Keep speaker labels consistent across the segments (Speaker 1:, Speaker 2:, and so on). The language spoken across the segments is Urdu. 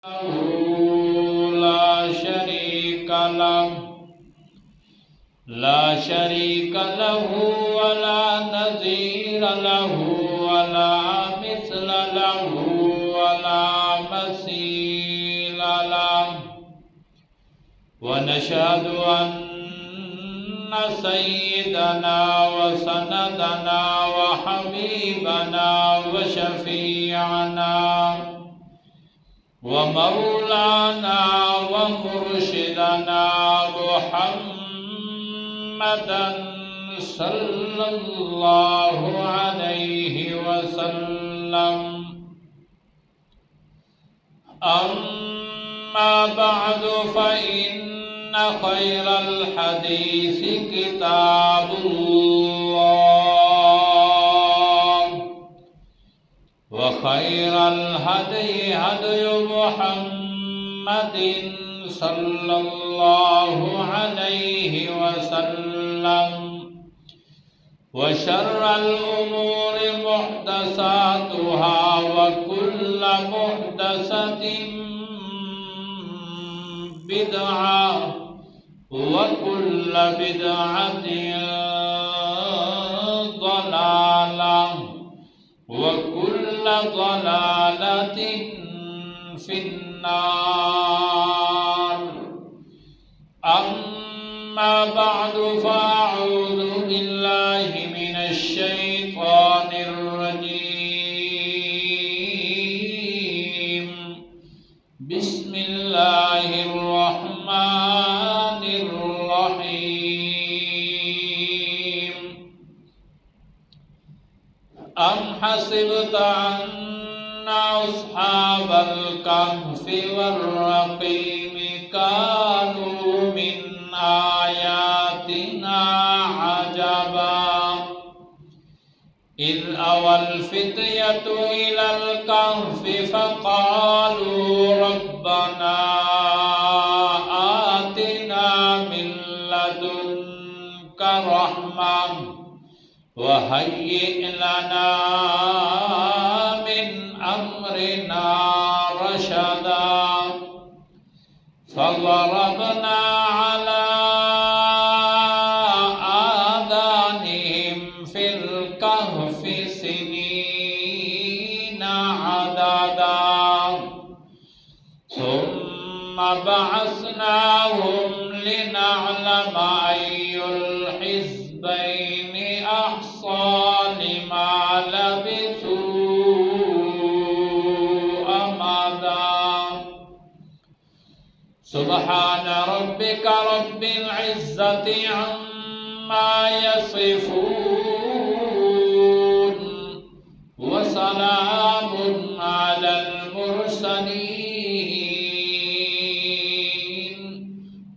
Speaker 1: لا شريك له ولا نظير له ولا مثل له ولا مثيل له ونشهد أن سيدنا وسندنا وحبيبنا وشفيعنا ومولانا ومرشدنا محمدا صلى الله عليه وسلم. أما بعد فإن خير الحديث كتاب الله وخير الهدي هدي محمد صلى الله عليه وسلم وشر الأمور محدثاتها وكل محدثة بدعة وكل بدعة ضلالة وكل ضلالة في النار. أما بعد فأعوذ بالله من الشيطان الرجيم. بسم الله الرحمن الرحيم. أم حسبت أن أصحاب الكهف والرقيم كانوا من آياتنا عجبا إذ أوى الفتية إلى الكهف فقالوا ربنا آتنا من لدنك رحمة وهيئ لنا من أمرنا رشدا فضربنا على آذانهم في الكهف سنين عددا ثم بعثناهم لنعلم أي الحزبين أحصى لما لبثوا أمدا. سبحان ربك رب العزة عما يصفون وسلام على المرسلين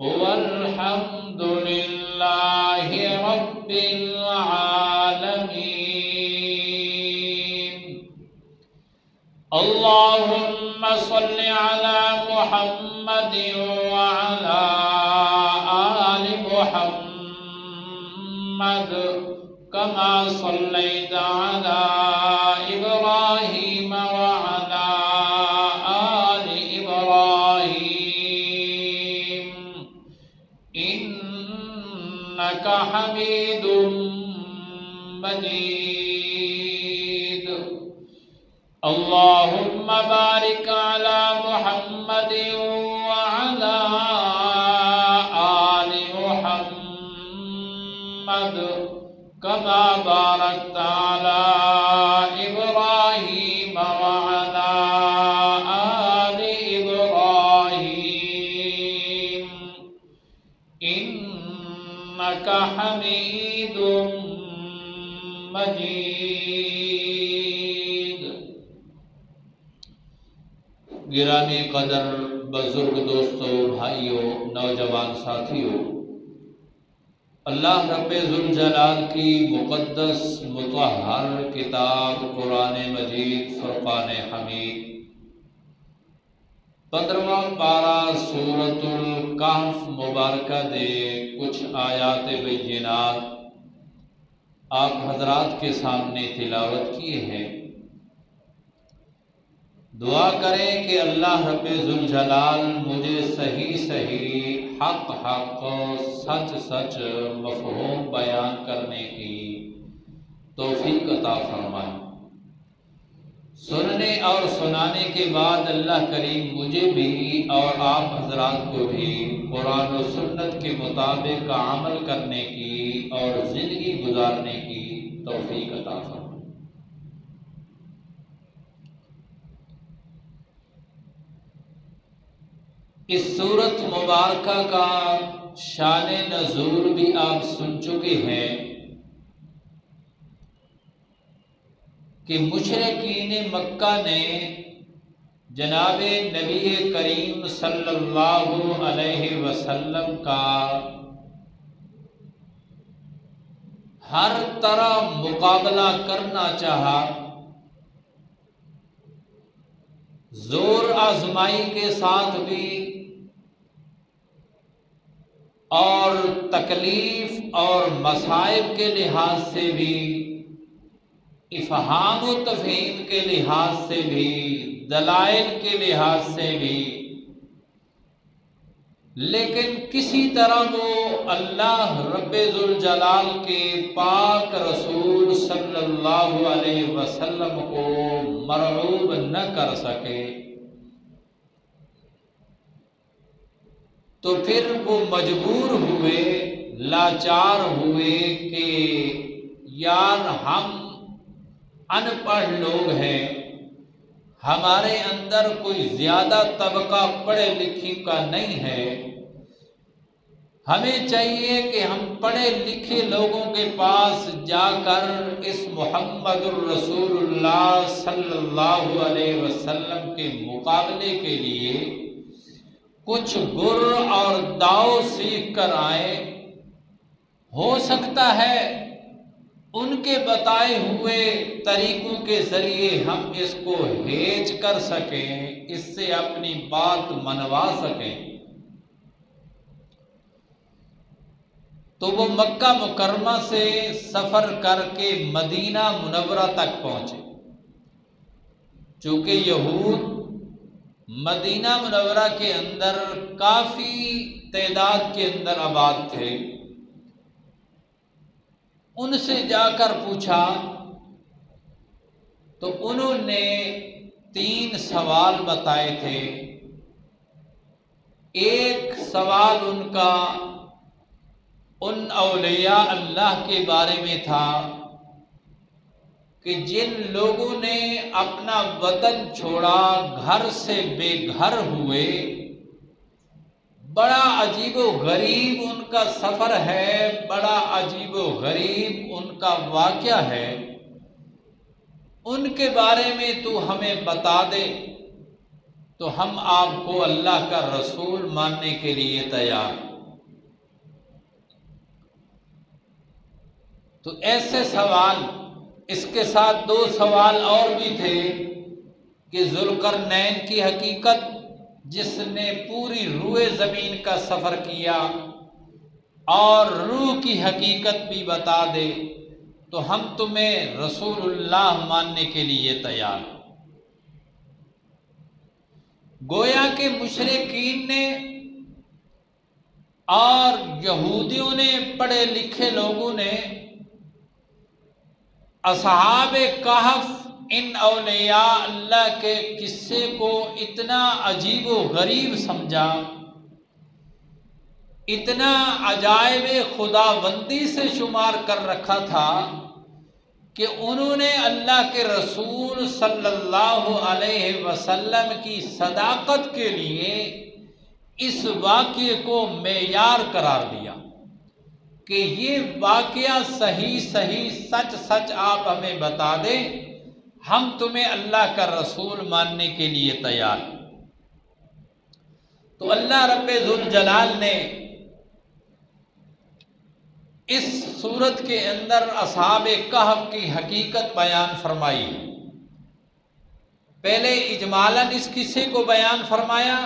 Speaker 1: والحمد لله رب العالمين. اللهم صل على محمد وعلى آل محمد كما صليت على إبراهيم وعلى آل إبراهيم إنك حميد مجيد. اللهم بارك على محمد وعلى آل محمد كما باركت على إبراهيم وعلى آل إبراهيم إنك حميد مجيد. گرامی قدر بزرگ دوستوں، بھائیوں، نوجوان ساتھیوں، اللہ رب ذوالجلال کی مقدس مطہر کتاب قرآن مجید فرقان حمید 15واں پارہ سورۃ الکہف مبارکہ دے کچھ آیات بینات آپ حضرات کے سامنے تلاوت کیے ہیں. دعا کریں کہ اللہ رب ذوالجلال مجھے صحیح صحیح حق حق سچ سچ مفہوم بیان کرنے کی توفیق عطا فرمائے۔ سننے اور سنانے کے بعد اللہ کریم مجھے بھی اور آپ حضرات کو بھی قرآن و سنت کے مطابق عمل کرنے کی اور زندگی گزارنے کی توفیق عطا فرمائے۔ اس سورت مبارکہ کا شان نزول بھی آپ سن چکے ہیں کہ مشرکین مکہ نے جناب نبی کریم صلی اللہ علیہ وسلم کا ہر طرح مقابلہ کرنا چاہا، زور آزمائی کے ساتھ بھی اور تکلیف اور مصائب کے لحاظ سے بھی، افہام و تفہیم کے لحاظ سے بھی، دلائل کے لحاظ سے بھی، لیکن کسی طرح وہ اللہ رب ذوالجلال کے پاک رسول صلی اللہ علیہ وسلم کو مرعوب نہ کر سکے۔ تو پھر وہ مجبور ہوئے، لاچار ہوئے کہ یار ہم ان پڑھ لوگ ہیں، ہمارے اندر کوئی زیادہ طبقہ پڑھے لکھے کا نہیں ہے، ہمیں چاہیے کہ ہم پڑھے لکھے لوگوں کے پاس جا کر اس محمد الرسول اللہ صلی اللہ علیہ وسلم کے مقابلے کے لیے کچھ گر اور داؤ سیکھ کر آئیں، ہو سکتا ہے ان کے بتائے ہوئے طریقوں کے ذریعے ہم اس کو ہیج کر سکیں، اس سے اپنی بات منوا سکیں۔ تو وہ مکہ مکرمہ سے سفر کر کے مدینہ منورہ تک پہنچے۔ چونکہ یہود مدینہ منورہ کے اندر کافی تعداد کے اندر آباد تھے، ان سے جا کر پوچھا تو انہوں نے 3 سوال بتائے تھے۔ ایک سوال ان کا ان اولیاء اللہ کے بارے میں تھا کہ جن لوگوں نے اپنا وطن چھوڑا، گھر سے بے گھر ہوئے، بڑا عجیب و غریب ان کا سفر ہے، بڑا عجیب و غریب ان کا واقعہ ہے، ان کے بارے میں تو ہمیں بتا دے تو ہم آپ کو اللہ کا رسول ماننے کے لیے تیار۔ تو ایسے سوال، اس کے ساتھ 2 سوال اور بھی تھے کہ ذوالقرنین کی حقیقت، جس نے پوری روئے زمین کا سفر کیا، اور روح کی حقیقت بھی بتا دے تو ہم تمہیں رسول اللہ ماننے کے لیے تیار۔ گویا کہ مشرکین نے اور یہودیوں نے، پڑھے لکھے لوگوں نے اصحاب کہف، ان اولیاء اللہ کے قصے کو اتنا عجیب و غریب سمجھا، اتنا عجائب خداوندی سے شمار کر رکھا تھا کہ انہوں نے اللہ کے رسول صلی اللہ علیہ وسلم کی صداقت کے لیے اس واقعے کو معیار قرار دیا کہ یہ واقعہ صحیح صحیح سچ سچ آپ ہمیں بتا دیں، ہم تمہیں اللہ کا رسول ماننے کے لیے تیار۔ تو اللہ رب ذوالجلال نے اس صورت کے اندر اصحاب کہف کی حقیقت بیان فرمائی۔ پہلے اجمالاً اس قصے کو بیان فرمایا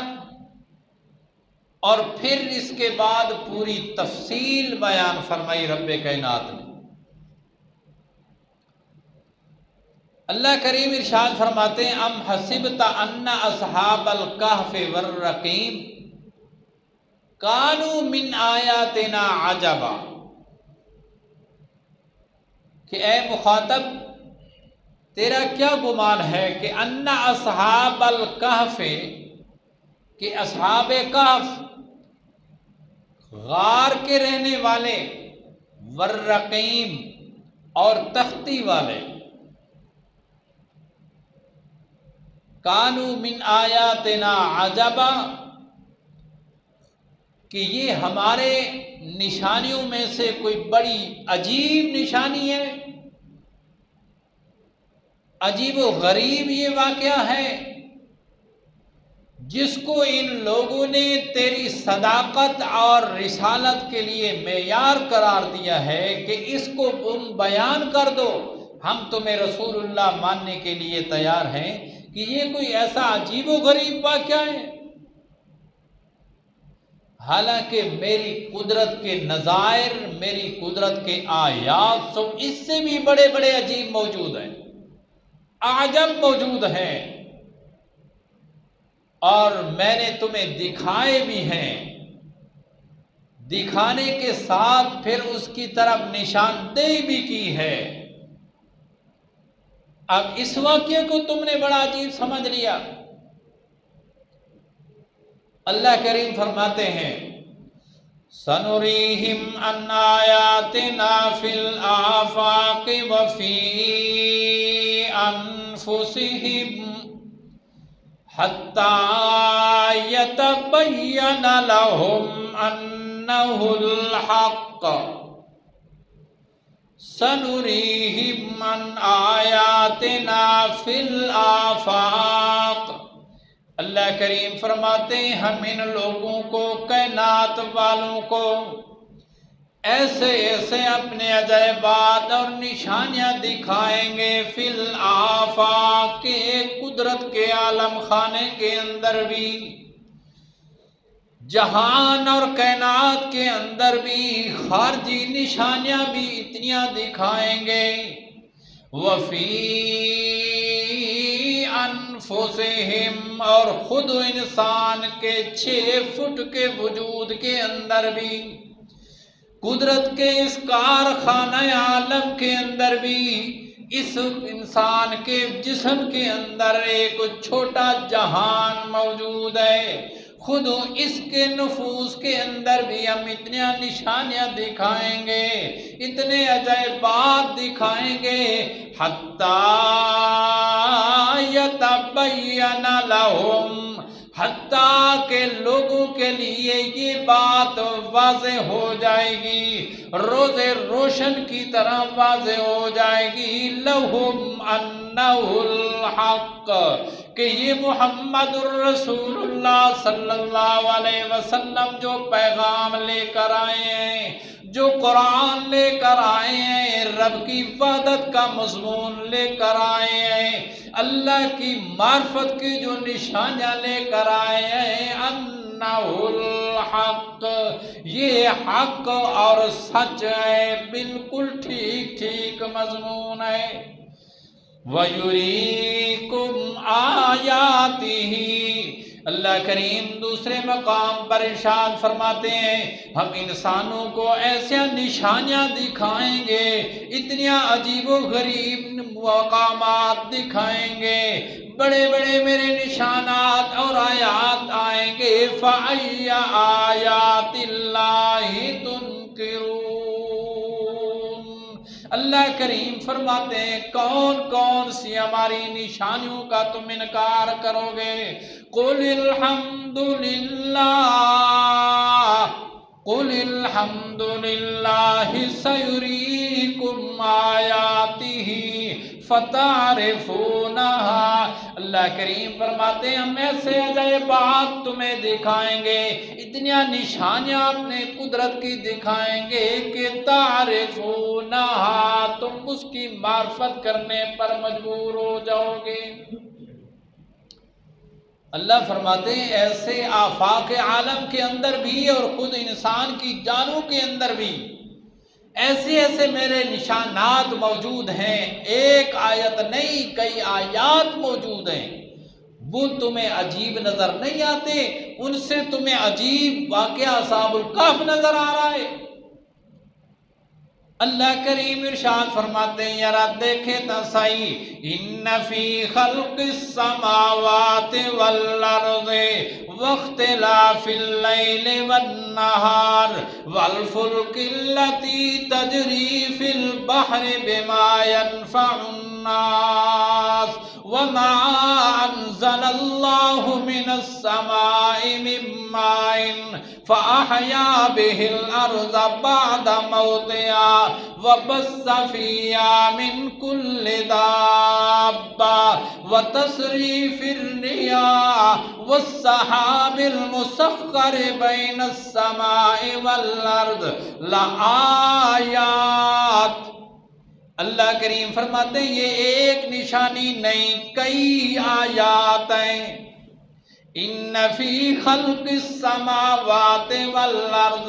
Speaker 1: اور پھر اس کے بعد پوری تفصیل بیان فرمائی رب کائنات نے۔ اللہ کریم ارشاد فرماتے ہیں ام حسبت ان اصحاب الکہف والرقیم کانوا من آیاتنا عجبا، کہ اے مخاطب تیرا کیا گمان ہے کہ ان اصحاب الکہف، کہ اصحاب کہف غار کے رہنے والے، والرقیم اور تختی والے، کانوا من آیاتنا عجبا، کہ یہ ہمارے نشانیوں میں سے کوئی بڑی عجیب نشانی ہے، عجیب و غریب یہ واقعہ ہے جس کو ان لوگوں نے تیری صداقت اور رسالت کے لیے معیار قرار دیا ہے کہ اس کو تم بیان کر دو، ہم تمہیں رسول اللہ ماننے کے لیے تیار ہیں، کہ یہ کوئی ایسا عجیب و غریب واقعہ ہے۔ حالانکہ میری قدرت کے نظائر، میری قدرت کے آیات سو اس سے بھی بڑے بڑے عجیب موجود ہیں، اعجب موجود ہیں، اور میں نے تمہیں دکھائے بھی ہیں، دکھانے کے ساتھ پھر اس کی طرف نشاندہی بھی کی ہے۔ اب اس واقعے کو تم نے بڑا عجیب سمجھ لیا۔ اللہ کریم فرماتے ہیں سَنُرِيهِمْ أَنْ آيَاتِنَا فِي الْآفَاقِ وَفِي أَنفُسِهِمْ حَتَّى يَتَبَيَّنَ لَهُمْ أَنَّهُ الْحَقُّ سَنُرِيهِمْ أَنْ آيَاتِنَا فِي الْآفَاقِ۔ اللہ کریم فرماتے ہیں ہم ان لوگوں کو، کائنات والوں کو، ایسے ایسے اپنے عجائبات اور نشانیاں دکھائیں گے، فی الآفاق، کے قدرت کے عالم خانے کے اندر بھی، جہان اور کائنات کے اندر بھی خارجی نشانیاں بھی اتنیاں دکھائیں گے، وفی انفسہم، اور خود انسان کے 6 فٹ کے وجود کے اندر بھی، قدرت کے اس کارخانہ عالم کے اندر بھی، اس انسان کے جسم کے اندر ایک چھوٹا جہان موجود ہے، خود اس کے نفوس کے اندر بھی ہم اتنی نشانیاں دکھائیں گے، اتنے عجائبات دکھائیں گے، حتیٰ یتبین لہم، حتیٰ کہ لوگوں کے لیے یہ بات واضح ہو جائے گی، روز روشن کی طرح واضح ہو جائے گی، لہم انہ الحق، کہ یہ محمد الرسول اللہ صلی اللہ علیہ وسلم جو پیغام لے کر آئے ہیں، جو قرآن لے کر آئے ہیں، رب کی وحدت کا مضمون لے کر آئے ہیں، اللہ کی معرفت کی جو نشانیاں لے کر آئے ہیں، انہ الحق، یہ حق اور سچ ہے، بالکل ٹھیک ٹھیک مضمون ہے۔ وَيُرِيكُمْ آيَاتِهِ، اللہ کریم دوسرے مقام پر ارشاد فرماتے ہیں ہم انسانوں کو ایسے نشانیاں دکھائیں گے، اتنیاں عجیب و غریب مقامات دکھائیں گے، بڑے بڑے میرے نشانات اور آیات آئیں گے، فَأَيَّ آيَاتِ اللَّهِ تُنْكِرُونَ۔ اللہ کریم فرماتے ہیں کون کون سی ہماری نشانیوں کا تم انکار کرو گے؟ قُلِ الْحَمْدُ لِلَّهِ، قُلِ الْحَمْدُ لِلَّهِ سَيُرِيكُمْ آيَاتِهِ فَتَعْرِفُونَهَا۔ اللہ کریم فرماتے ہیں ہم ایسے عجائبات تمہیں دکھائیں گے، اتنی نشانیاں اپنے قدرت کی دکھائیں گے کہ تعرفونہا، تم اس کی معرفت کرنے پر مجبور ہو جاؤ گے۔ اللہ فرماتے ہیں ایسے آفاق عالم کے اندر بھی اور خود انسان کی جانوں کے اندر بھی ایسے ایسے میرے نشانات موجود ہیں، ایک آیت نہیں کئی آیات موجود ہیں، وہ تمہیں عجیب نظر نہیں آتے؟ ان سے تمہیں عجیب واقعہ اصحاب الکہف نظر آ رہا ہے؟ اللہ کریم ارشاد فرماتے ہیں، یارا دیکھے تا صحیح، ان فی خلق السماوات والارض واختلاف اللیل والنہار والفلک التي تجری فی البحر بما ينفع الناس وما انزل اللہ من السماء من ماء فأحیا به الارض بعد موتها وبث فيها من كل دابة وتصريف الرياح والسحاب المسخر بين السماء والارض لآیات۔ اللہ کریم فرماتے ہیں یہ ایک نشانی نہیں کئی آیات ہیں۔ ان فی خلق السماوات والارض،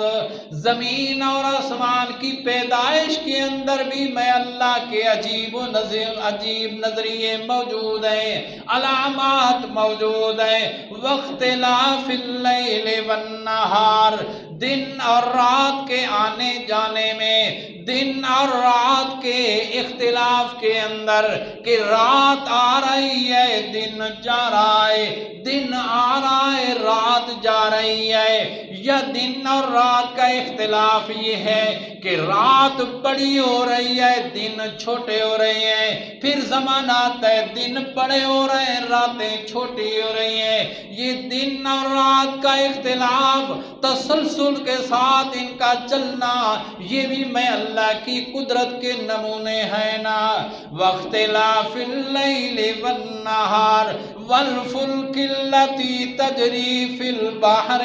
Speaker 1: زمین اور آسمان کی پیدائش کے اندر بھی میں اللہ کے عجیب نظریے موجود ہیں، علامات موجود ہیں۔ واختلاف اللیل والنہار، دن اور رات کے آنے جانے میں، دن اور رات کے اختلاف کے اندر، کہ رات آ رہی ہے دن جا رہا ہے، دن آ رہا ہے رات جا رہی ہے، یا دن اور رات کا اختلاف یہ ہے کہ رات بڑی ہو رہی ہے دن چھوٹے ہو رہے ہیں، پھر زمانہ آتا ہے دن بڑے ہو رہے ہیں راتیں چھوٹی ہو رہی ہیں۔ یہ دن اور رات کا اختلاف تسلسل کے ساتھ ان کا چلنا، یہ بھی میں اللہ کی قدرت کے نمونے ہیں نا۔ واختلاف اللیل والنہار والفلک التي تجری فی البحر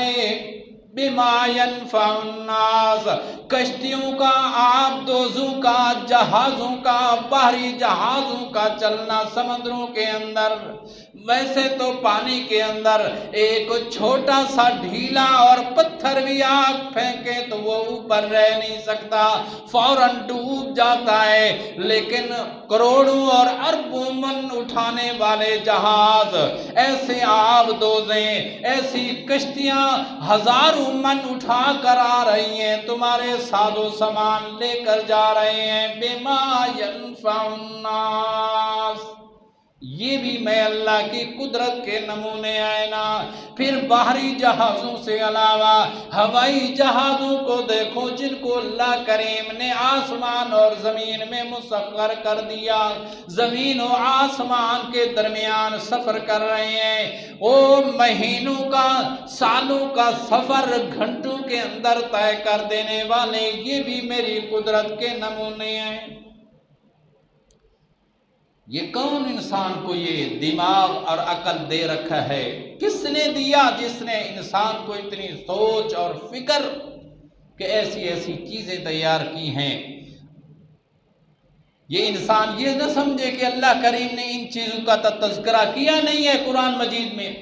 Speaker 1: بما ينفع الناس، کشتیوں کا، آبدوزوں کا، جہازوں کا، بحری جہازوں کا چلنا سمندروں کے اندر۔ ویسے تو پانی کے اندر ایک چھوٹا سا ڈھیلا اور پتھر بھی آگ پھینکے تو وہ اوپر رہ نہیں سکتا، فوراً ڈوب جاتا ہے، لیکن کروڑوں اور اربوں من اٹھانے والے جہاز، ایسے آبدوزیں، ایسی کشتیاں ہزاروں من اٹھا کر آ رہی ہیں، تمہارے ساز و سامان لے کر جا رہے ہیں، بما ينفع الناس۔ یہ بھی میں اللہ کی قدرت کے نمونے ہیں نا۔ پھر بحری جہازوں سے علاوہ ہوائی جہازوں کو دیکھو، جن کو اللہ کریم نے آسمان اور زمین میں مسخر کر دیا، زمین و آسمان کے درمیان سفر کر رہے ہیں، وہ مہینوں کا، سالوں کا سفر گھنٹوں کے اندر طے کر دینے والے، یہ بھی میری قدرت کے نمونے ہیں۔ یہ کون انسان کو یہ دماغ اور عقل دے رکھا ہے؟ کس نے دیا؟ جس نے انسان کو اتنی سوچ اور فکر کہ ایسی ایسی چیزیں تیار کی ہیں۔ یہ انسان یہ نہ سمجھے کہ اللہ کریم نے ان چیزوں کا تذکرہ کیا نہیں ہے قرآن مجید میں۔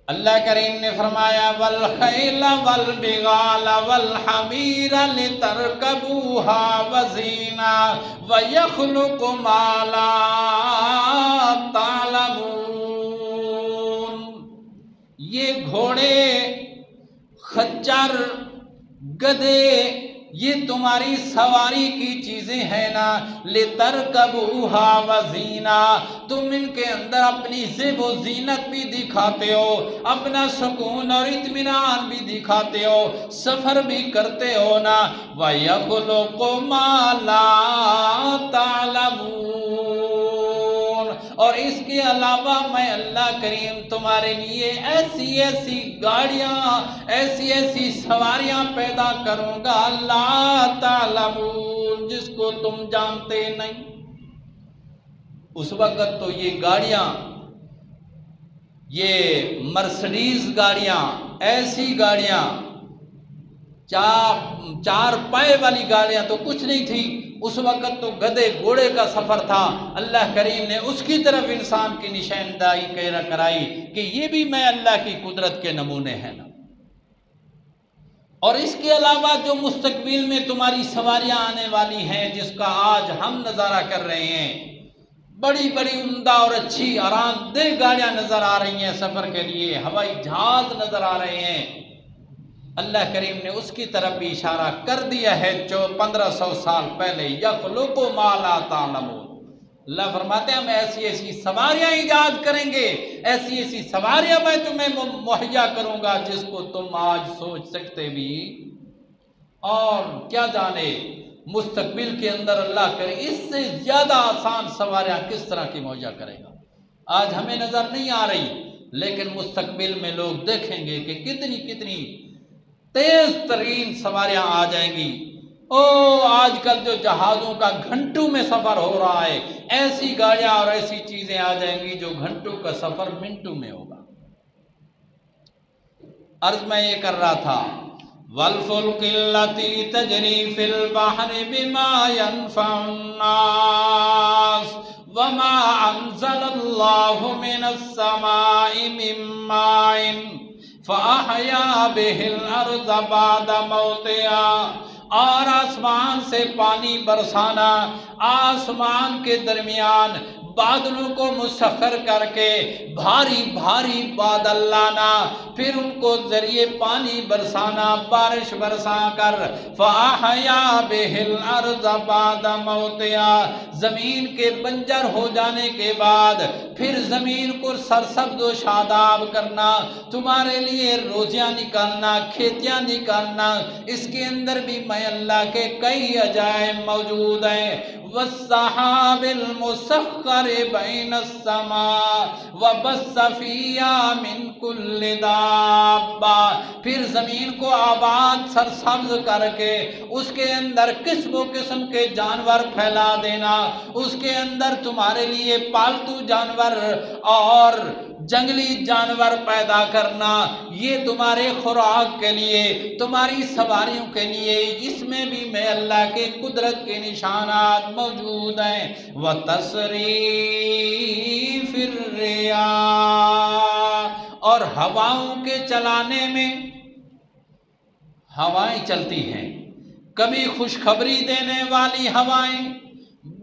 Speaker 1: اللہ کریم نے فرمایا والخیل والبغال والحمیر لترکبوها وزینا ویخلق ما لا تعلمون۔ یہ گھوڑے، خچر، گدھے، یہ تمہاری سواری کی چیزیں ہیں نا، لِتَرْكَبُوهَا وَزِينَةً، تم ان کے اندر اپنی زیب و زینت بھی دکھاتے ہو، اپنا سکون اور اطمینان بھی دکھاتے ہو، سفر بھی کرتے ہو نا۔ وَيَخْلُقُ مَا لَا تَعْلَمُونَ، اور اس کے علاوہ میں اللہ کریم تمہارے لیے ایسی ایسی گاڑیاں، ایسی ایسی سواریاں پیدا کروں گا لا تعلمون، جس کو تم جانتے نہیں۔ اس وقت تو یہ گاڑیاں، یہ مرسڈیز گاڑیاں، ایسی گاڑیاں، چار پائے والی گاڑیاں تو کچھ نہیں تھی، اس وقت تو گدھے گھوڑے کا سفر تھا۔ اللہ کریم نے اس کی طرف انسان کی نشاندہی کرائی کہ یہ بھی میں اللہ کی قدرت کے نمونے ہیں نا۔ اور اس کے علاوہ جو مستقبل میں تمہاری سواریاں آنے والی ہیں جس کا آج ہم نظارہ کر رہے ہیں، بڑی بڑی عمدہ اور اچھی آرام دہ گاڑیاں نظر آ رہی ہیں سفر کے لیے، ہوائی جہاز نظر آ رہے ہیں، اللہ کریم نے اس کی طرف بھی اشارہ کر دیا ہے جو 1500 سال پہلے، یخلق ما لا تعلمون۔ اللہ فرماتے ہیں ہم ایسی ایسی سواریاں ایجاد کریں گے، ایسی ایسی سواریاں میں تمہیں مہیا کروں گا جس کو تم آج سوچ سکتے بھی، اور کیا جانے مستقبل کے اندر اللہ کرے اس سے زیادہ آسان سواریاں کس طرح کی مہیا کرے گا۔ آج ہمیں نظر نہیں آ رہی، لیکن مستقبل میں لوگ دیکھیں گے کہ کتنی کتنی تیز ترین سواریاں آ جائیں گی۔ آج کل جو جہازوں کا گھنٹوں میں سفر ہو رہا ہے، ایسی گاڑیاں اور ایسی چیزیں آ جائیں گی جو گھنٹوں کا سفر منٹوں میں ہوگا۔ عرض میں یہ کر رہا تھا وَالْفُلْكِ الَّتِي تَجْرِي فِي الْبَحْرِ بِمَا يَنْفَعُ النَّاسَ وَمَا أَنزَلَ اللَّهُ مِنَ السَّمَاءِ مِن مَّاءٍ فَأَحْيَا بِهِ الْأَرْضَ بَعْدَ مَوْتِهَا، اور آسمان سے پانی برسانا، آسمان کے درمیان بادلوں کو مسخر کر کے بھاری بھاری بادل لانا، پھر ان کو ذریعے پانی برسانا، بارش برسا کر فَأَحْيَا بِهِ الْأَرْضَ بَعْدَ مَوْتِهَا، زمین کے بنجر ہو جانے کے بعد پھر زمین کو سرسبز و شاداب کرنا، تمہارے لیے روزیاں نکالنا، کھیتیاں نکالنا، اس کے اندر بھی میں اللہ کے کئی عجائب موجود ہیں۔ وَالسَّحَابِ الْمُسَخَّرِ بَيْنَ السَّمَاءِ وَبَثَّ فِيهَا مِن كُلِّ دَابَّةٍ، پھر زمین کو آباد سرسبز کر کے اس کے اندر قسم و قسم کے جانور پھیلا دینا، اس کے اندر تمہارے لیے پالتو جانور اور جنگلی جانور پیدا کرنا، یہ تمہارے خوراک کے لیے، تمہاری سواریوں کے لیے، اس میں بھی میں اللہ کے قدرت کے نشانات موجود ہیں۔ وَتَصْرِيفِ الرِّيَاحِ، اور ہواؤں کے چلانے میں، ہوائیں چلتی ہیں، کبھی خوشخبری دینے والی ہوائیں،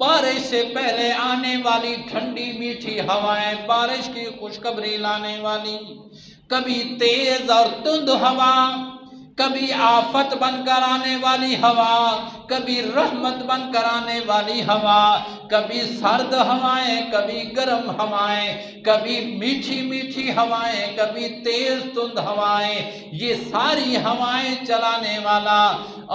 Speaker 1: بارش سے پہلے آنے والی ٹھنڈی میٹھی ہوائیں، بارش کی خوشخبری لانے والی، کبھی تیز اور تند ہوا، کبھی آفت بن کر آنے والی ہوا، کبھی رحمت بن کر آنے والی ہوا، کبھی سرد ہوائیں، کبھی گرم ہوائیں، کبھی میٹھی میٹھی ہوائیں، کبھی تیز تند ہوائیں، یہ ساری ہوائیں چلانے والا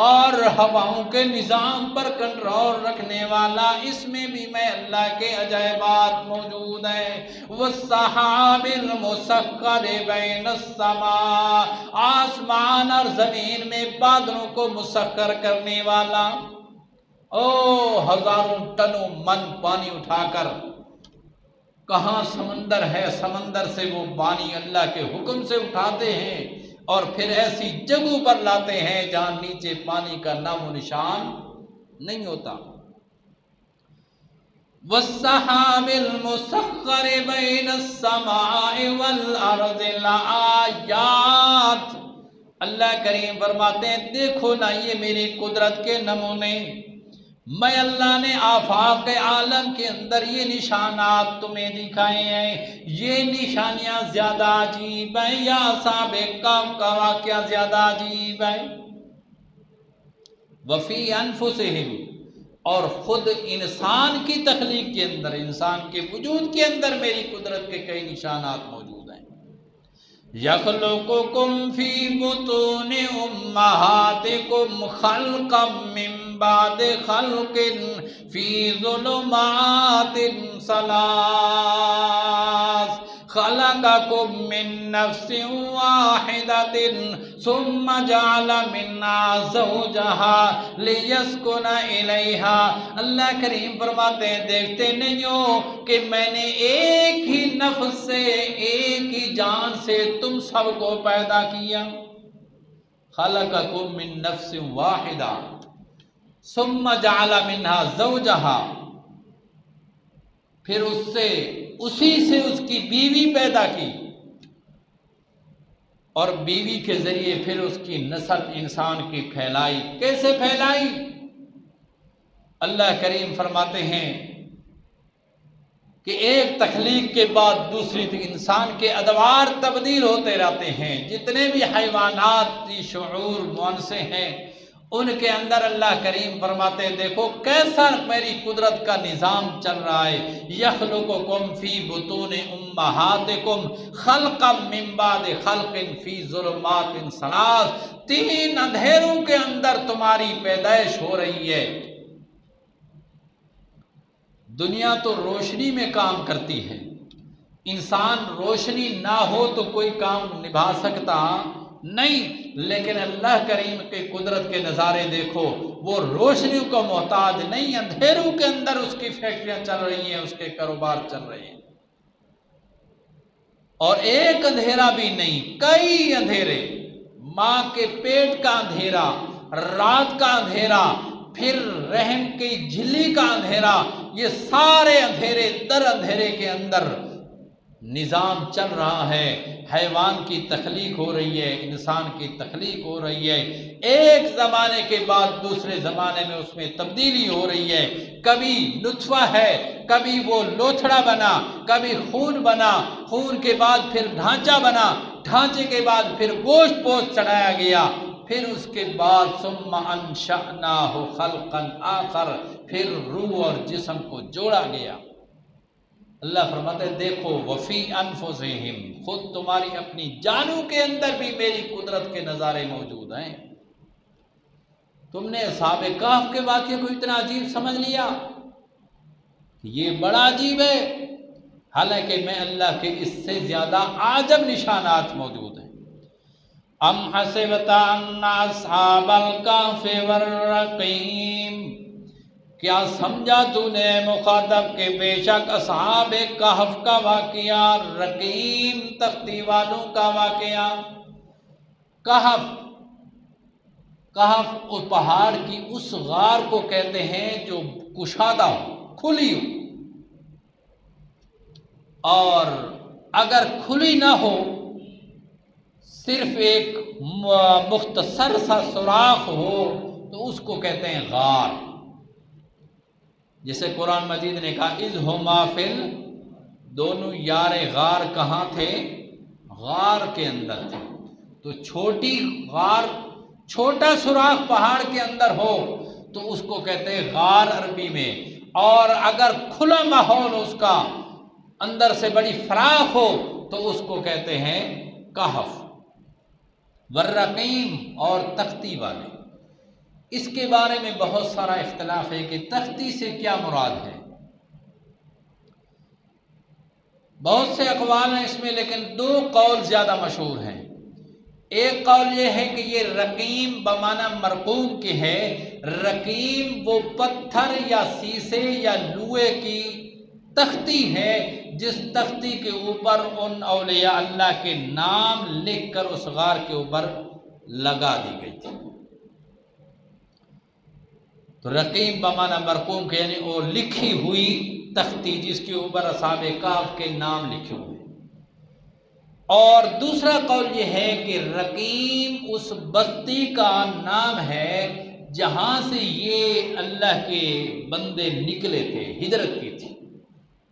Speaker 1: اور ہواؤں کے نظام پر کنٹرول رکھنے والا، اس میں بھی میں اللہ کے عجائبات موجود ہیں۔ وَالسَّحَابِ الْمُسَخَّرِ بَيْنَ السَّمَاءِ، آسمان اور زمین میں بادلوں کو مسخر کرنے والا، ہزاروں ٹنوں من پانی اٹھا کر، کہاں سمندر ہے، سمندر سے وہ پانی اللہ کے حکم سے اٹھاتے ہیں اور پھر ایسی جگہوں پر لاتے ہیں جہاں نیچے پانی کا نام و نشان نہیں ہوتا۔ وَالسَّحَابِ الْمُسَخَّرِ بَيْنَ السَّمَاءِ وَالْأَرْضِ لَآيَاتٍ، اللہ کریم فرماتے ہیں دیکھو نا یہ میری قدرت کے نمونے، میں اللہ نے آفاق عالم کے اندر یہ نشانات تمہیں دکھائے ہیں، یہ نشانیاں زیادہ عجیب ہیں یا اصحاب کہف کا واقعہ زیادہ عجیب ہے؟ وفی انفسہم، اور خود انسان کی تخلیق کے اندر، انسان کے وجود کے اندر میری قدرت کے کئی نشانات موجود ہیں۔ یخلقکم فی بطون امہاتکم خلقا من بعد خلق فی ظلمات ثلاث، خلقکم من نفس واحدۃ ثم جعل منها زوجها لیسکن الیہا، اللہ کریم فرماتے ہیں دیکھتے نہیں ہو کہ میں نے ایک ہی نفس سے، ایک ہی جان سے تم سب کو پیدا کیا، خلقکم من نفس واحدہ ثم جعل منها زوجها، پھر اس سے، اسی سے اس کی بیوی پیدا کی، اور بیوی کے ذریعے پھر اس کی نسل انسان کی پھیلائی۔ کیسے پھیلائی؟ اللہ کریم فرماتے ہیں کہ ایک تخلیق کے بعد دوسری انسان کے ادوار تبدیل ہوتے رہتے ہیں۔ جتنے بھی حیوانات شعور مونسے ہیں ان کے اندر اللہ کریم فرماتے ہیں دیکھو کیسا میری قدرت کا نظام چل رہا ہے۔ یخلقکم فی بطون امہاتکم خلقا من بعد خلق فی ظلمات ثلاث، 3 اندھیروں کے اندر تمہاری پیدائش ہو رہی ہے۔ دنیا تو روشنی میں کام کرتی ہے، انسان روشنی نہ ہو تو کوئی کام نبھا سکتا نہیں، لیکن اللہ کریم کے قدرت کے نظارے دیکھو، وہ روشنیوں کا محتاج نہیں، اندھیروں کے اندر اس کی فیکٹریاں چل رہی ہیں، اس کے کاروبار چل رہے ہیں۔ اور ایک اندھیرا بھی نہیں، کئی اندھیرے، ماں کے پیٹ کا اندھیرا، رات کا اندھیرا، پھر رحم کی جھلی کا اندھیرا، یہ سارے اندھیرے در اندھیرے کے اندر نظام چل رہا ہے۔ حیوان کی تخلیق ہو رہی ہے، انسان کی تخلیق ہو رہی ہے، ایک زمانے کے بعد دوسرے زمانے میں اس میں تبدیلی ہو رہی ہے۔ کبھی نطفہ ہے، کبھی وہ لوتھڑا بنا، کبھی خون بنا، خون کے بعد پھر ڈھانچہ بنا، ڈھانچے کے بعد پھر گوشت پوست چڑھایا گیا، پھر اس کے بعد ثم انشأناہ خلقا آخر، پھر روح اور جسم کو جوڑا گیا۔ اللہ فرماتے ہیں دیکھو وفی انفسہم، خود تمہاری اپنی جانوں کے اندر بھی میری قدرت کے نظارے موجود ہیں۔ تم نے اصحاب کہف کے واقعے کو اتنا عجیب سمجھ لیا، یہ بڑا عجیب ہے، حالانکہ میں اللہ کے اس سے زیادہ عجب نشانات موجود ہیں۔ ام حسبت ان اصحاب الکہف والرقیم، کیا سمجھا تو نے مخاطب کہ بے شک اصحاب کہف کا واقعہ، رقیم تختی والوں کا واقعہ۔ کہف، کہف اس پہاڑ کی اس غار کو کہتے ہیں جو کشادہ ہو، کھلی ہو، اور اگر کھلی نہ ہو، صرف ایک مختصر سا سوراخ ہو تو اس کو کہتے ہیں غار۔ جیسے قرآن مجید نے کہا اذ ہما فی دونوں یار غار کہاں تھے؟ غار کے اندر تھے۔ تو چھوٹی غار، چھوٹا سوراخ پہاڑ کے اندر ہو تو اس کو کہتے ہیں غار عربی میں، اور اگر کھلا ماحول اس کا اندر سے بڑی فراخ ہو تو اس کو کہتے ہیں کہف۔ والرقیم، اور تختی والے، اس کے بارے میں بہت سارا اختلاف ہے کہ تختی سے کیا مراد ہے۔ بہت سے اقوال ہیں اس میں، لیکن 2 قول زیادہ مشہور ہیں۔ ایک قول یہ ہے کہ یہ رقیم بمعنی مرقوم کے ہے۔ رقیم وہ پتھر یا سیسے یا لوہے کی تختی ہے جس تختی کے اوپر ان اولیاء اللہ کے نام لکھ کر اس غار کے اوپر لگا دی گئی تھی۔ تو رقیم بمعنی مرقوم کے یعنی وہ لکھی ہوئی تختی جس کے اوپر اصحاب کہف کے نام لکھے ہوئے۔ اور دوسرا قول یہ ہے کہ رقیم اس بستی کا نام ہے جہاں سے یہ اللہ کے بندے نکلے تھے، ہجرت کی تھی،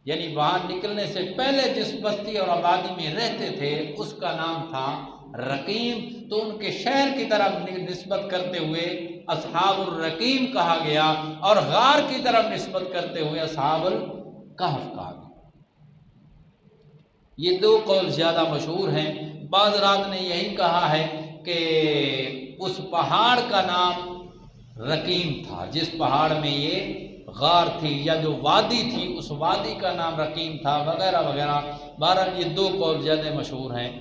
Speaker 1: یعنی وہاں نکلنے سے پہلے جس بستی اور آبادی میں رہتے تھے اس کا نام تھا رقیم، تو ان کے شہر کی طرف نسبت کرتے ہوئے اصحاب الرقیم کہا گیا، اور غار کی طرف نسبت کرتے ہوئے اصحاب الکہف کہا گیا۔ یہ 2 قول زیادہ مشہور ہیں۔ بعض رات نے یہی کہا ہے کہ اس پہاڑ کا نام رقیم تھا، جس پہاڑ میں یہ غار تھی یا جو وادی تھی اس وادی کا نام رقیم تھا، وغیرہ وغیرہ۔ بہرحال یہ 2 قول زیادہ مشہور ہیں۔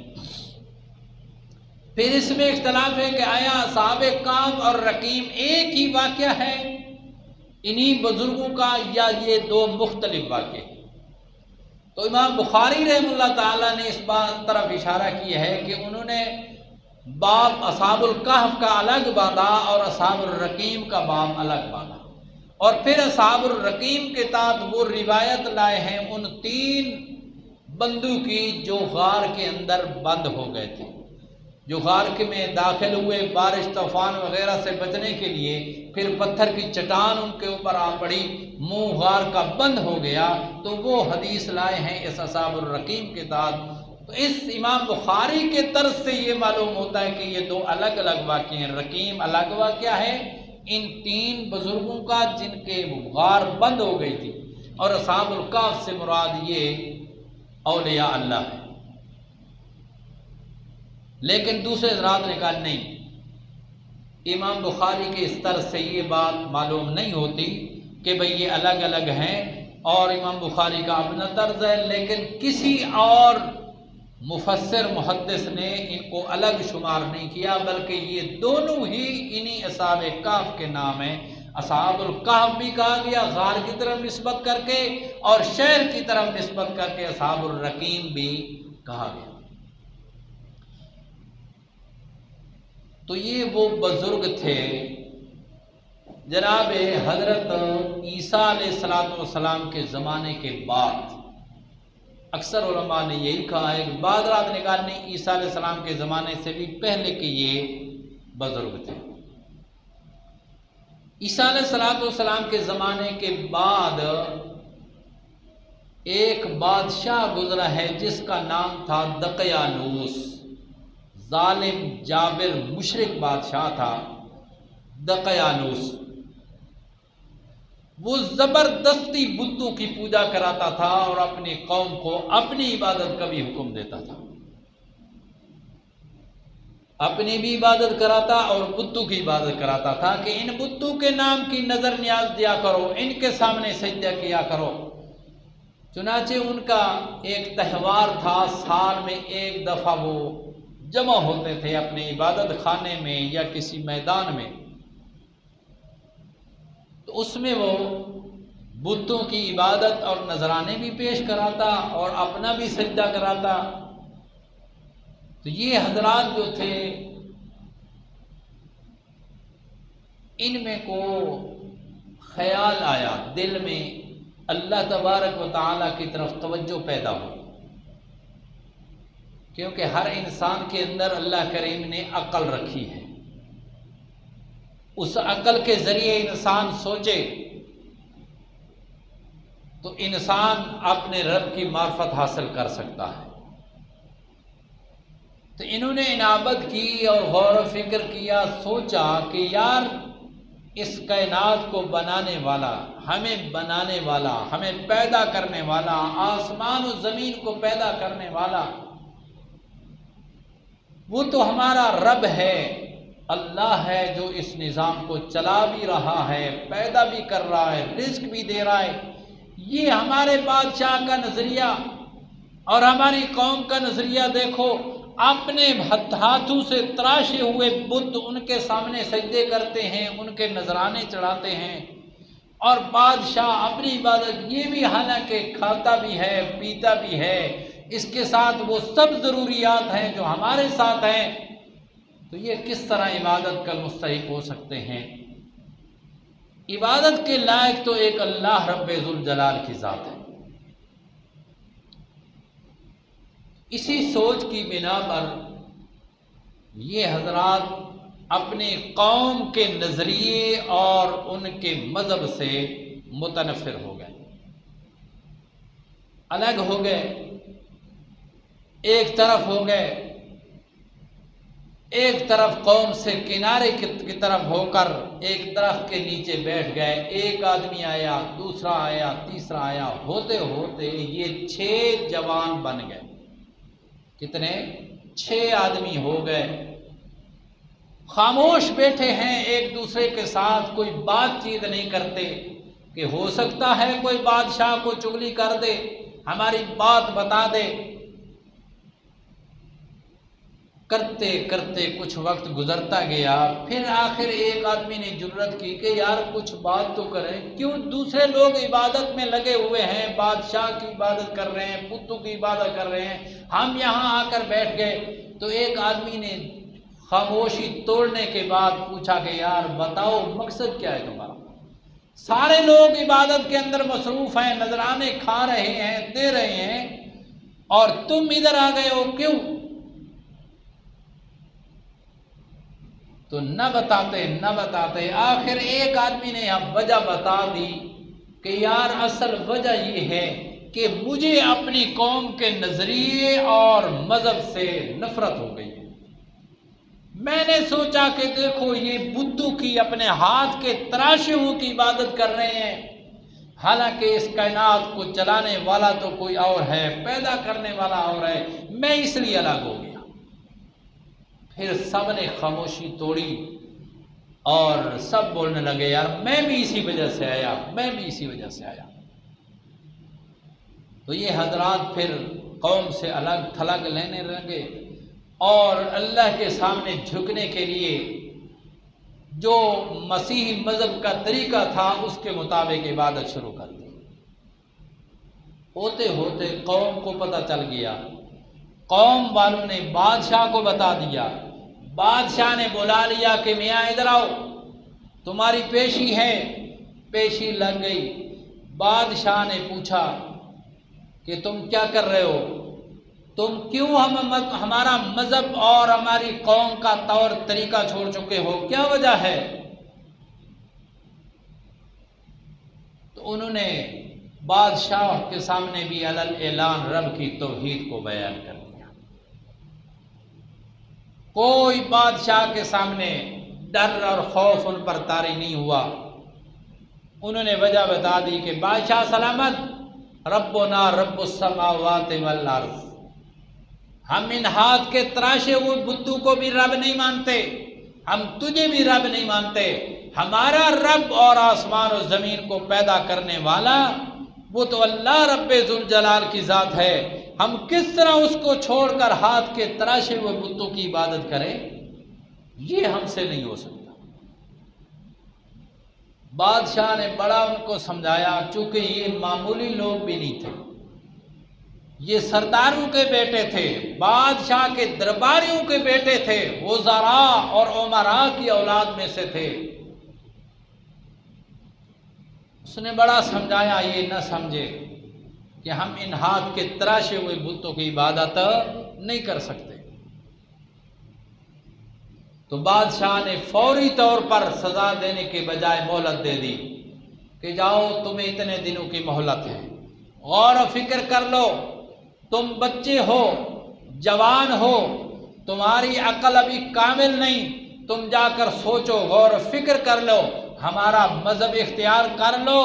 Speaker 1: پھر اس میں اختلاف ہے کہ آیا اصحاب کہف اور رقیم ایک ہی واقعہ ہے انہی بزرگوں کا، یا یہ 2 مختلف واقعے؟ تو امام بخاری رحمہ اللہ تعالیٰ نے اس بات طرف اشارہ کیا ہے کہ انہوں نے باب اصحاب الکہف کا الگ باندھا اور اصحاب الرقیم کا باب الگ باندھا، اور پھر اصحاب الرقیم کے تحت وہ روایت لائے ہیں ان 3 بندوں کی جو غار کے اندر بند ہو گئے تھے۔ جو غار کے میں داخل ہوئے بارش طوفان وغیرہ سے بچنے کے لیے، پھر پتھر کی چٹان ان کے اوپر آ پڑی، منہ غار کا بند ہو گیا، تو وہ حدیث لائے ہیں اس اصحاب الرقیم کے تحت۔ تو اس امام بخاری کے طرز سے یہ معلوم ہوتا ہے کہ یہ دو الگ الگ واقعے ہیں۔ رقیم الگ واقعہ ہے ان تین بزرگوں کا جن کے غار بند ہو گئی تھی، اور اصحاب الکہف سے مراد یہ اولیاء اللہ ہے۔ لیکن دوسرے حضرات نے کہا نہیں، امام بخاری کے اس طرز سے یہ بات معلوم نہیں ہوتی کہ بھئی یہ الگ الگ ہیں، اور امام بخاری کا اپنا طرز ہے، لیکن کسی اور مفسر محدث نے ان کو الگ شمار نہیں کیا، بلکہ یہ دونوں ہی انہی اصحاب کہف کے نام ہیں۔ اصحاب الکہف بھی کہا گیا غار کی طرف نسبت کر کے، اور شہر کی طرف نسبت کر کے اصحاب الرقیم بھی کہا گیا۔ تو یہ وہ بزرگ تھے جناب حضرت عیسیٰ علیہ السلام کے زمانے کے بعد۔ اکثر علماء نے یہی کہا ہے، بعض رات نے کہا نہیں، عیسیٰ علیہ السلام کے زمانے سے بھی پہلے کے یہ بزرگ تھے۔ عیسیٰ علیہ السلام کے زمانے کے بعد ایک بادشاہ گزرا ہے جس کا نام تھا دقیانوس، ظالم جابر مشرک بادشاہ تھا دقیانوس۔ وہ زبردستی بتوں کی پوجا کراتا تھا اور اپنی قوم کو اپنی عبادت کا بھی حکم دیتا تھا، اپنی بھی عبادت کراتا اور بتوں کی عبادت کراتا تھا کہ ان بتوں کے نام کی نظر نیاز دیا کرو، ان کے سامنے سجدہ کیا کرو۔ چنانچہ ان کا ایک تہوار تھا، سال میں ایک دفعہ وہ جمع ہوتے تھے اپنے عبادت خانے میں یا کسی میدان میں، تو اس میں وہ بتوں کی عبادت اور نذرانے بھی پیش کراتا اور اپنا بھی سجدہ کراتا۔ تو یہ حضرات جو تھے ان میں کو خیال آیا، دل میں اللہ تبارک و تعالیٰ کی طرف توجہ پیدا ہوئی، کیونکہ ہر انسان کے اندر اللہ کریم نے عقل رکھی ہے، اس عقل کے ذریعے انسان سوچے تو انسان اپنے رب کی معرفت حاصل کر سکتا ہے۔ تو انہوں نے عنابت کی اور غور و فکر کیا، سوچا کہ یار اس کائنات کو بنانے والا، ہمیں بنانے والا، ہمیں پیدا کرنے والا، آسمان و زمین کو پیدا کرنے والا، وہ تو ہمارا رب ہے، اللہ ہے جو اس نظام کو چلا بھی رہا ہے، پیدا بھی کر رہا ہے، رزق بھی دے رہا ہے۔ یہ ہمارے بادشاہ کا نظریہ اور ہماری قوم کا نظریہ دیکھو، اپنے ہاتھوں سے تراشے ہوئے بت ان کے سامنے سجدے کرتے ہیں، ان کے نذرانے چڑھاتے ہیں، اور بادشاہ اپنی عبادت، یہ بھی حالانکہ کھاتا بھی ہے پیتا بھی ہے، اس کے ساتھ وہ سب ضروریات ہیں جو ہمارے ساتھ ہیں، تو یہ کس طرح عبادت کا مستحق ہو سکتے ہیں؟ عبادت کے لائق تو ایک اللہ رب ذوالجلال کی ذات ہے۔ اسی سوچ کی بنا پر یہ حضرات اپنے قوم کے نظریے اور ان کے مذہب سے متنفر ہو گئے، الگ ہو گئے، ایک طرف ہو گئے، ایک طرف قوم سے کنارے کی طرف ہو کر ایک درخت کے نیچے بیٹھ گئے۔ ایک آدمی آیا، دوسرا آیا، تیسرا آیا، ہوتے ہوتے یہ 6 جوان بن گئے۔ کتنے؟ 6 آدمی ہو گئے، خاموش بیٹھے ہیں ایک دوسرے کے ساتھ، کوئی بات چیت نہیں کرتے کہ ہو سکتا ہے کوئی بادشاہ کو چغلی کر دے، ہماری بات بتا دے۔ کرتے کرتے کچھ وقت گزرتا گیا، پھر آخر ایک آدمی نے جرأت کی کہ یار کچھ بات تو کریں، کیوں دوسرے لوگ عبادت میں لگے ہوئے ہیں، بادشاہ کی عبادت کر رہے ہیں، بتوں کی عبادت کر رہے ہیں، ہم یہاں آ کر بیٹھ گئے۔ تو ایک آدمی نے خاموشی توڑنے کے بعد پوچھا کہ یار بتاؤ مقصد کیا ہے تمہارا؟ سارے لوگ عبادت کے اندر مصروف ہیں، نذرانے کھا رہے ہیں، دے رہے ہیں، اور تم ادھر آ گئے ہو، کیوں؟ تو نہ بتاتے آخر ایک آدمی نے اب وجہ بتا دی کہ یار اصل وجہ یہ ہے کہ مجھے اپنی قوم کے نظریے اور مذہب سے نفرت ہو گئی ہے۔ میں نے سوچا کہ دیکھو یہ بدھو کی اپنے ہاتھ کے تراشے ہوئے کی عبادت کر رہے ہیں، حالانکہ اس کائنات کو چلانے والا تو کوئی اور ہے، پیدا کرنے والا اور ہے، میں اس لیے الگ ہو گیا۔ پھر سب نے خاموشی توڑی اور سب بولنے لگے یار میں بھی اسی وجہ سے آیا۔ تو یہ حضرات پھر قوم سے الگ تھلگ لینے لگے اور اللہ کے سامنے جھکنے کے لیے جو مسیحی مذہب کا طریقہ تھا اس کے مطابق عبادت شروع کر دی۔ ہوتے ہوتے قوم کو پتہ چل گیا، قوم والوں نے بادشاہ کو بتا دیا، بادشاہ نے بلا لیا کہ میاں ادھر آؤ، تمہاری پیشی ہے۔ پیشی لگ گئی۔ بادشاہ نے پوچھا کہ تم کیا کر رہے ہو، تم کیوں ہمارا مذہب اور ہماری قوم کا طور طریقہ چھوڑ چکے ہو، کیا وجہ ہے؟ تو انہوں نے بادشاہ کے سامنے بھی علل اعلان رب کی توحید کو بیان کر دیا۔ کوئی بادشاہ کے سامنے ڈر اور خوف ان پر طاری نہیں ہوا۔ انہوں نے وجہ بتا دی کہ بادشاہ سلامت، ربنا رب السماوات والارض، ہم ان ہاتھ کے تراشے ہوئے بدھو کو بھی رب نہیں مانتے، ہم تجھے بھی رب نہیں مانتے۔ ہمارا رب اور آسمان و زمین کو پیدا کرنے والا وہ تو اللہ رب ذوالجلال کی ذات ہے، ہم کس طرح اس کو چھوڑ کر ہاتھ کے تراشے ہوئے بتوں کی عبادت کریں؟ یہ ہم سے نہیں ہو سکتا۔ بادشاہ نے بڑا ان کو سمجھایا، چونکہ یہ معمولی لوگ بھی نہیں تھے، یہ سرداروں کے بیٹے تھے، بادشاہ کے درباریوں کے بیٹے تھے، وزراء اور امراء کی اولاد میں سے تھے۔ اس نے بڑا سمجھایا یہ نہ سمجھے کہ ہم ان ہاتھ کے تراشے ہوئے بتوں کی عبادت نہیں کر سکتے۔ تو بادشاہ نے فوری طور پر سزا دینے کے بجائے مہلت دے دی کہ جاؤ تمہیں اتنے دنوں کی مہلت ہے، غور و فکر کر لو، تم بچے ہو، جوان ہو، تمہاری عقل ابھی کامل نہیں، تم جا کر سوچو، غور و فکر کر لو، ہمارا مذہب اختیار کر لو،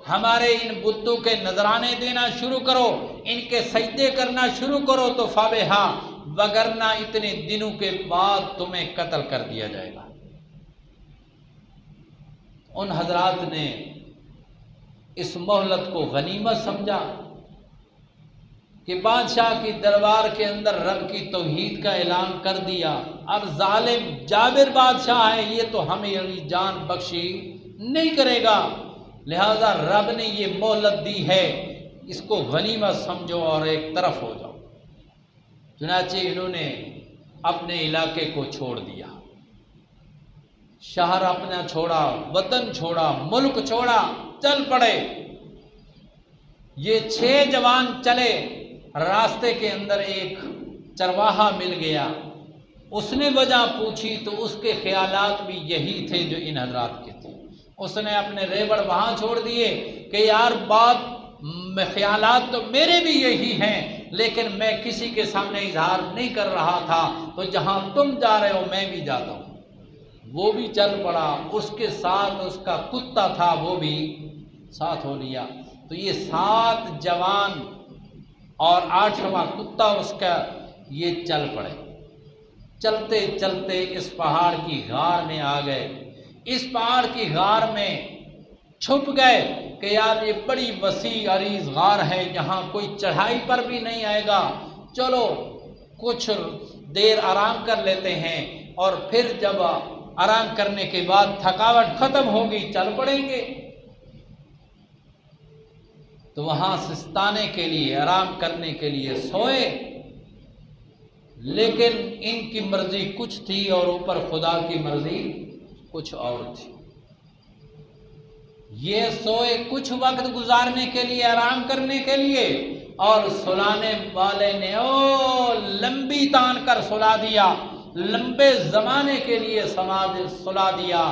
Speaker 1: ہمارے ان بتوں کے نذرانے دینا شروع کرو، ان کے سجدے کرنا شروع کرو تو فابہا، وگرنہ اتنے دنوں کے بعد تمہیں قتل کر دیا جائے گا۔ ان حضرات نے اس مہلت کو غنیمت سمجھا کہ بادشاہ کی دربار کے اندر رب کی توحید کا اعلان کر دیا، اب ظالم جابر بادشاہ ہے، یہ تو ہمیں جان بخشی نہیں کرے گا، لہذا رب نے یہ مہلت دی ہے، اس کو غنیمت سمجھو اور ایک طرف ہو جاؤ۔ چنانچہ انہوں نے اپنے علاقے کو چھوڑ دیا، شہر اپنا چھوڑا، وطن چھوڑا، ملک چھوڑا، چل پڑے۔ یہ 6 جوان چلے، راستے کے اندر ایک چرواہا مل گیا، اس نے وجہ پوچھی تو اس کے خیالات بھی یہی تھے جو ان حضرات کے تھے۔ اس نے اپنے ریوڑ وہاں چھوڑ دیے کہ یار بات خیالات تو میرے بھی یہی ہیں، لیکن میں کسی کے سامنے اظہار نہیں کر رہا تھا، تو جہاں تم جا رہے ہو میں بھی جاتا ہوں۔ وہ بھی چل پڑا، اس کے ساتھ اس کا کتا تھا وہ بھی ساتھ ہو لیا۔ تو یہ 7 جوان اور 8واں کتا اس کا، یہ چل پڑے۔ چلتے چلتے اس پہاڑ کی غار میں آ گئے، اس پہاڑ کی غار میں چھپ گئے کہ یار یہ بڑی وسیع عریض غار ہے، یہاں کوئی چڑھائی پر بھی نہیں آئے گا، چلو کچھ دیر آرام کر لیتے ہیں اور پھر جب آرام کرنے کے بعد تھکاوٹ ختم ہوگی چل پڑیں گے۔ تو وہاں سستانے کے لیے، آرام کرنے کے لیے سوئے، لیکن ان کی مرضی کچھ تھی اور اوپر خدا کی مرضی کچھ اور تھی۔ یہ سوئے کچھ وقت گزارنے کے لیے، آرام کرنے کے لیے، اور سلانے والے نے لمبی تان کر سلا دیا، لمبے زمانے کے لیے سلا دیا،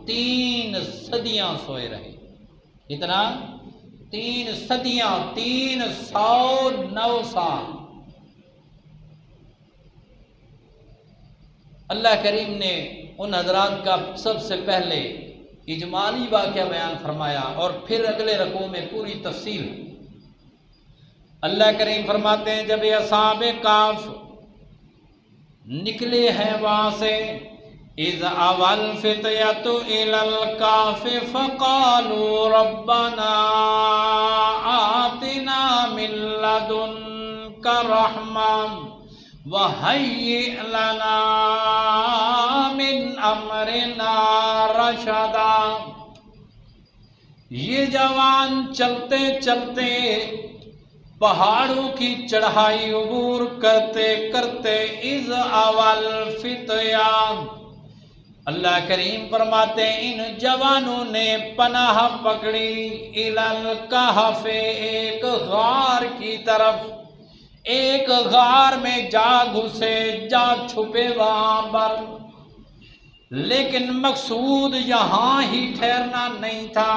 Speaker 1: 3 صدیاں سوئے رہے۔ کتنا؟ 3 صدیاں، 309 سال۔ اللہ کریم نے ان حضرات کا سب سے پہلے اجمالی واقعہ بیان فرمایا اور پھر اگلے رکوع میں پوری تفصیل۔ اللہ کریم فرماتے ہیں جب یہ اصحاب کہف نکلے ہیں وہاں سے، اذ اوى الفتية الى الكهف فقالوا ربنا آتنا من لدنك رحمة وهيئ لنا من امرنا رشدا۔ یہ جوان چلتے چلتے پہاڑوں کی چڑھائی عبور کرتے کرتے اذ اول فتیا، اللہ کریم فرماتے ان جوانوں نے پناہ پکڑی الال کہف، ایک غار کی طرف، ایک غار میں جا گھسے، جا چھپے وہاں پر۔ لیکن مقصود یہاں ہی ٹھہرنا نہیں تھا،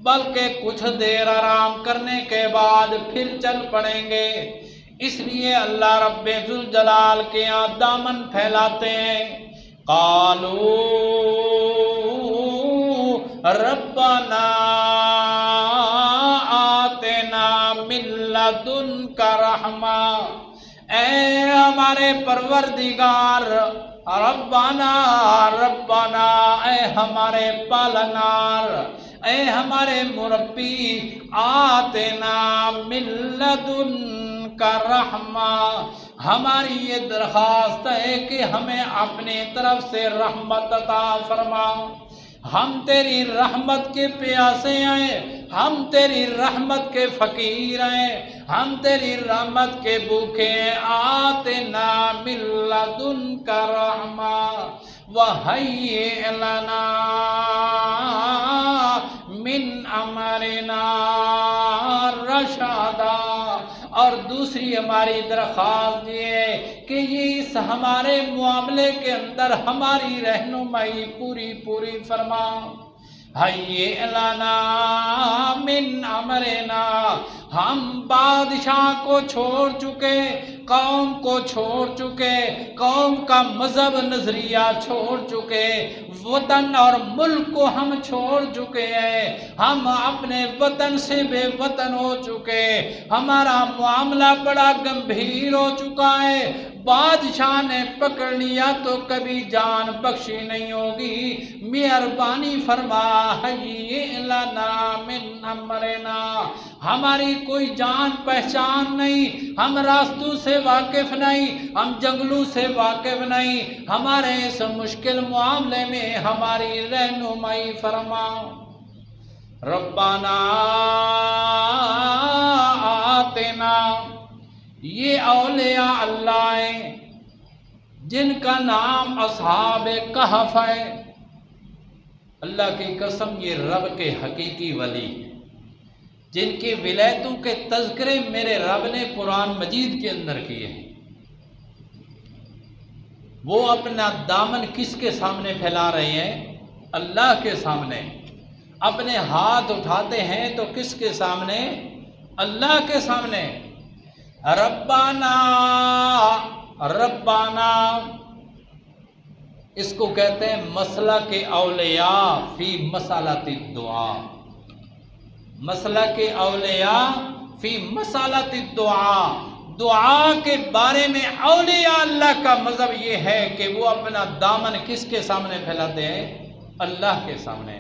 Speaker 1: بلکہ کچھ دیر آرام کرنے کے بعد پھر چل پڑیں گے۔ اس لیے اللہ رب ذوالجلال کے یہاں دامن پھیلاتے ہیں۔ قالوا ربنا آتنا من لدنک رحمہ، اے ہمارے پروردگار، ربنا ربنا، اے ہمارے پالنار، اے ہمارے مربی، آتنا من لدنک رحمہ، ہماری یہ درخواست ہے کہ ہمیں اپنے طرف سے رحمت عطا فرما۔ ہم تیری رحمت کے پیاسے ہیں، ہم تیری رحمت کے فقیر ہیں، ہم تیری رحمت کے بھوکے ہیں۔ آتنا من لدنک رحمہ وہیئ لنا من امرنا رشدا۔ اور دوسری ہماری درخواست یہ ہے کہ یہ اس ہمارے معاملے کے اندر ہماری رہنمائی پوری پوری فرما۔ ہیئ لنا من امرنا، ہم بادشاہ کو چھوڑ چکے، قوم کو چھوڑ چکے، قوم کا مذہب نظریہ چھوڑ چکے، وطن اور ملک کو ہم چھوڑ چکے ہیں، ہم اپنے وطن سے بے وطن ہو چکے، ہمارا معاملہ بڑا گمبھیر ہو چکا ہے، بادشاہ نے پکڑ لیا تو کبھی جان بخشی نہیں ہوگی، مہربانی فرما۔ ہیئ لنا من امرنا، ہماری کوئی جان پہچان نہیں، ہم راستوں سے واقف نہیں، ہم جنگلوں سے واقف نہیں، ہمارے اس مشکل معاملے میں ہماری رہنمائی فرما۔ ربنا آتنا، یہ اولیاء اللہ ہیں جن کا نام اصحاب کہف ہے۔ اللہ کی قسم یہ رب کے حقیقی ولی ہیں جن کی ولایتوں کے تذکرے میرے رب نے قرآن مجید کے اندر کیے ہیں۔ وہ اپنا دامن کس کے سامنے پھیلا رہے ہیں؟ اللہ کے سامنے۔ اپنے ہاتھ اٹھاتے ہیں تو کس کے سامنے؟ اللہ کے سامنے۔ ربنا ربنا، اس کو کہتے ہیں مسئلہ کے اولیاء فی مسالۃ الدعاء، مسئلہ کے اولیاء فی مسالۃ الدعاء، دعا کے بارے میں اولیاء اللہ کا مذہب یہ ہے کہ وہ اپنا دامن کس کے سامنے پھیلاتے ہیں؟ اللہ کے سامنے،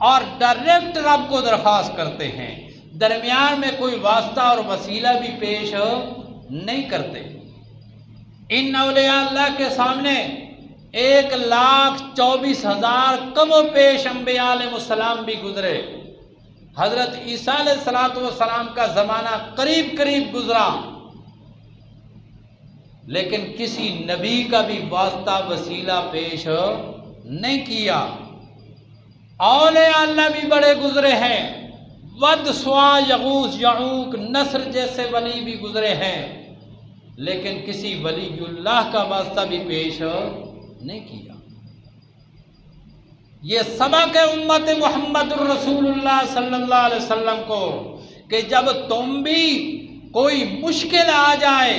Speaker 1: اور ڈائریکٹ رب کو درخواست کرتے ہیں، درمیان میں کوئی واسطہ اور وسیلہ بھی پیش نہیں کرتے۔ ان اولیاء اللہ کے سامنے 1,24,000 کم و بیش انبیاء علیہ السلام بھی گزرے۔ حضرت عیسیٰ علیہ السلام کا زمانہ قریب قریب گزرا، لیکن کسی نبی کا بھی واسطہ وسیلہ پیش نہیں کیا۔ اولیاء اللہ بھی بڑے گزرے ہیں، ود، سوا، یغوث، یعوق، نصر جیسے ولی بھی گزرے ہیں، لیکن کسی ولی اللہ کا واسطہ بھی پیش نہیں کیا۔ یہ سبق ہے امت محمد الرسول اللہ صلی اللہ علیہ وسلم کو کہ جب تم بھی کوئی مشکل آ جائے،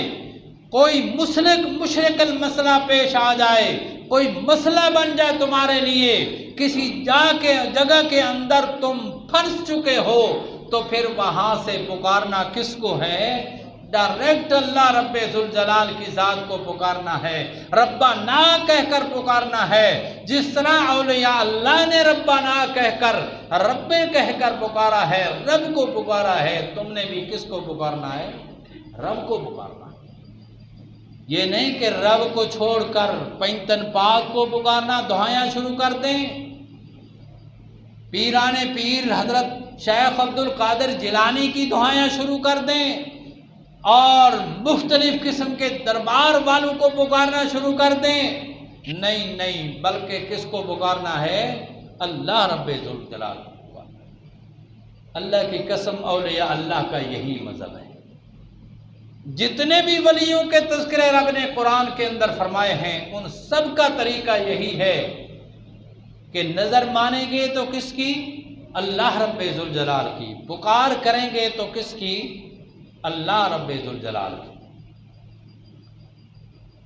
Speaker 1: کوئی مشرک مسئلہ پیش آ جائے، کوئی مسئلہ بن جائے تمہارے لیے، کسی جگہ کے اندر تم پھنس چکے ہو، تو پھر وہاں سے پکارنا کس کو ہے؟ ڈائریکٹ اللہ رب ذوالجلال کی ذات کو پکارنا ہے، ربنا کہہ کر پکارنا ہے۔ جس طرح اولیاء اللہ نے ربنا کہہ کر پکارا ہے، رب کو پکارا ہے، تم نے بھی کس کو پکارنا ہے؟ رب کو پکارنا ہے۔ یہ نہیں کہ رب کو چھوڑ کر پینتن پاک کو پکارنا، دعائیں شروع کر دیں، پیران پیر حضرت شیخ عبد القادر جیلانی کی دعائیں شروع کر دیں، اور مختلف قسم کے دربار والوں کو پکارنا شروع کر دیں۔ نہیں، بلکہ کس کو پکارنا ہے؟ اللہ رب ذوالجلال کو پکارنا ہے۔ اللہ کی قسم، اولیاء اللہ کا یہی مذہب ہے۔ جتنے بھی ولیوں کے تذکرے رب نے قرآن کے اندر فرمائے ہیں، ان سب کا طریقہ یہی ہے کہ نظر مانیں گے تو کس کی؟ اللہ رب ذوالجلال کی۔ پکار کریں گے تو کس کی؟ اللہ رب ذوالجلال کی۔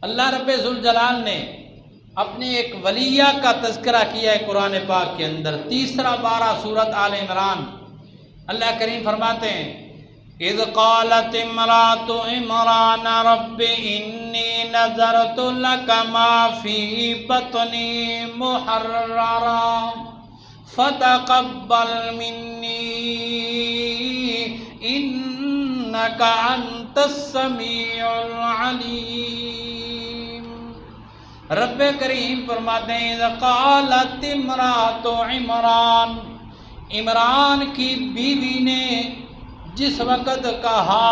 Speaker 1: اللہ رب ذوالجلال نے اپنے ایک ولیہ کا تذکرہ کیا ہے قرآن پاک کے اندر، تیسرا پارہ سورۃ آل عمران۔ اللہ کریم فرماتے ہیں اذ قالت امرأۃ عمران رب انی نذرت لک ما فی بطنی محررا فتقبل منی انک انت السمیع العلیم۔ رب کریم فرماتے ہیں اذ قالت امرأۃ عمران، عمران کی بیوی نے جس وقت کہا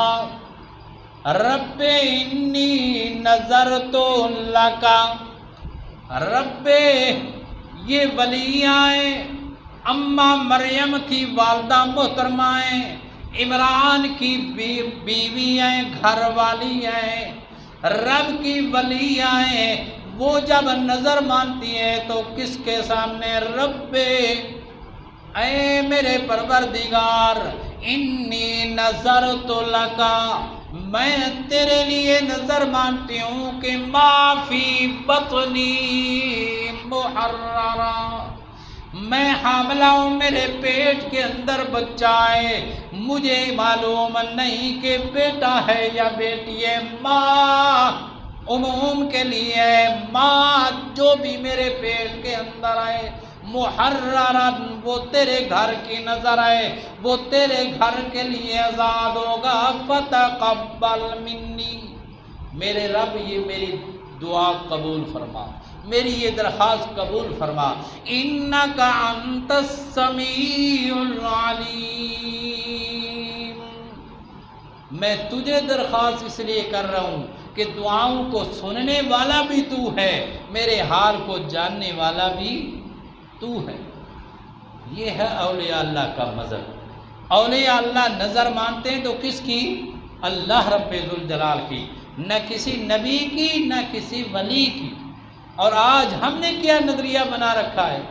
Speaker 1: رب انی نذرت لک، رب یہ ولیائیں اماں مریم کی والدہ محترمہ ہیں، عمران کی بیوی ہیں، گھر والی ہیں، رب کی ولیائیں، وہ جب نظر مانتی ہیں تو کس کے سامنے؟ رب اے میرے پروردگار، انی نذرت لک، میں تیرے لیے نظر مانتی ہوں کہ ما فی بطنی محررا، میں حاملہ ہوں، میرے پیٹ کے اندر بچہ ہے، مجھے معلوم نہیں کہ بیٹا ہے یا بیٹی ہے، ماں عموم کے لیے ہے، ماں جو بھی میرے پیٹ کے اندر آئے، محررا وہ تیرے گھر کی نظر آئے، وہ تیرے گھر کے لیے آزاد ہوگا، فتقبل منی، میرے رب یہ میری دعا قبول فرما، میری یہ درخواست قبول فرما، انک انت السمیع العلیم، میں تجھے درخواست اس لیے کر رہا ہوں کہ دعاؤں کو سننے والا بھی تو ہے، میرے حال کو جاننے والا بھی تو ہے۔ یہ ہے اولیاء اللہ کا مذہب۔ اولیاء اللہ نظر مانتے ہیں تو کس کی؟ اللہ رب ذوالجلال کی، نہ کسی نبی کی، نہ کسی ولی کی۔ اور آج ہم نے کیا نظریہ بنا رکھا ہے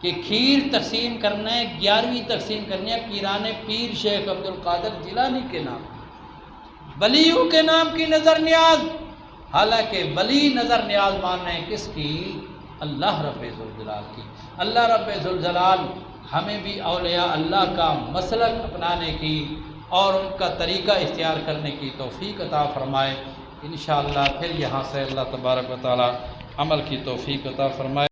Speaker 1: کہ کھیر تقسیم کرنا ہے، 11ویں تقسیم کرنی ہے پیران پیر شیخ عبد القادر جیلانی کے نام، ولیوں کے نام کی نظر نیاز، حالانکہ ولی نظر نیاز مان رہے ہیں کس کی؟ اللہ رب ذوالجلال کی۔ اللہ رب ذوالجلال ہمیں بھی اولیاء اللہ کا مسلک اپنانے کی اور ان کا طریقہ اختیار کرنے کی توفیق عطا فرمائے۔ انشاءاللہ پھر یہاں سے اللہ تبارک و تعالی عمل کی توفیق عطا فرمائے۔